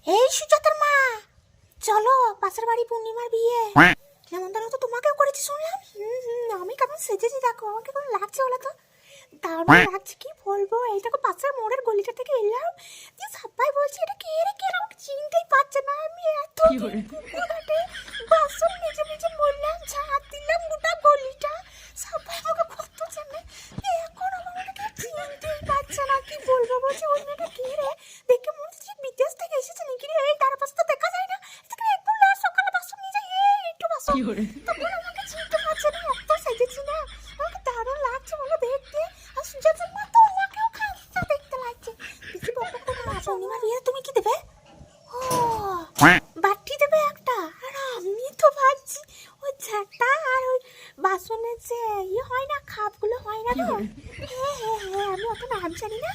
এই সুজাতার মা, চলো পাশের বাড়ি পূর্ণিমার বিয়ে। নেমন্তন্ন তো তোমাকেও করেছি শুনলাম। আমি কেমন সেজেছি দেখো, আমাকে কেমন লাগছে বলো তো। দারুণ লাগছে, কি বলবো। এই দেখো পাশের মোড়ের গলিটা থেকে এলাম, দিয়ে সবাই বলছে এটা কে রে কে রে, আমাকে চিনতেই পারছে না। আমি এত ঘাটে বাসন মেজে মেজে মরলাম, ঝাঁট দিলাম গোটা গলিটা, সবাই আমাকে কত চেনে। এখন আমাকে কেউ চিনতেই পারছে না, কি বলবো। বলছে ওই মেয়েটা কে রে, দেখে মনে হচ্ছে বিদেশ থেকে এসেছে নাকি রে। এই তার পাশে তো দেখা যায় না, একদম লাল সকালে বাসন নিয়ে যাই, এই একটু বাসন। তখন আমাকে চিনতে পারছে না, এত সেজেছি না। আমাকে দারুণ লাগছে বলো দেখতে। আর সুজাতার মা তো আমাকেও খারাপ দেখতে লাগছে। বেশি বকবক করো না। পূর্ণিমা বিয়ে তুমি কি দেবে? ও বাটি দেবে একটা। আর আমি তো ভাবছি ওই ঝাঁটা আর ওই বাসনের যে ইয়ে হয় না, খাপগুলো হয় না তো। হ্যাঁ আমি অত নাম জানি না।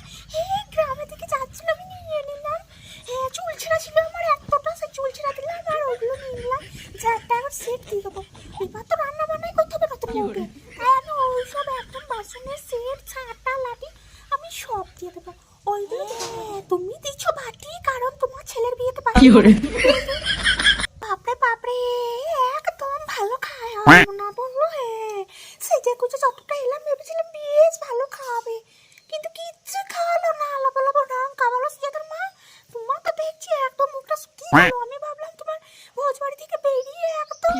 গ্রামে থেকে যাচ্ছিল, আমি নিয়ে নিলাম। চুল ছেঁড়া ছিল আমার এতটা, সে চুল ছেঁড়া দিলাম আর ওগুলো নিয়ে নিলাম। ঝাঁটা আর সেট দিয়ে দেবো। এবার তো রান্না বান্নাই করতে হবে নতুন বউকে, তাই আমি ওইসব একদম বাসনের সেট ছাঁটা লাঠি আমি সব দিয়ে দেবো। ওইগুলো তুমি দিচ্ছ বাটি, কারণ তোমার ছেলের বিয়েতে বাটি। বাপরে বাপরে, একদম ভালো খায় না বললো। সেজে গুজে যতটা এলাম ভেবেছিলাম বেশ ভালো খাওয়াবে, কিন্তু কিচ্ছু খাওয়ালো না। আলাপ আলাপ রং খাওয়ালো। সুজাতার মা, তোমার তো দেখছি একদম মুখটা শুকিয়ে গেল। আমি ভাবলাম তোমার ভোজ বাড়ি থেকে বেরিয়ে একদম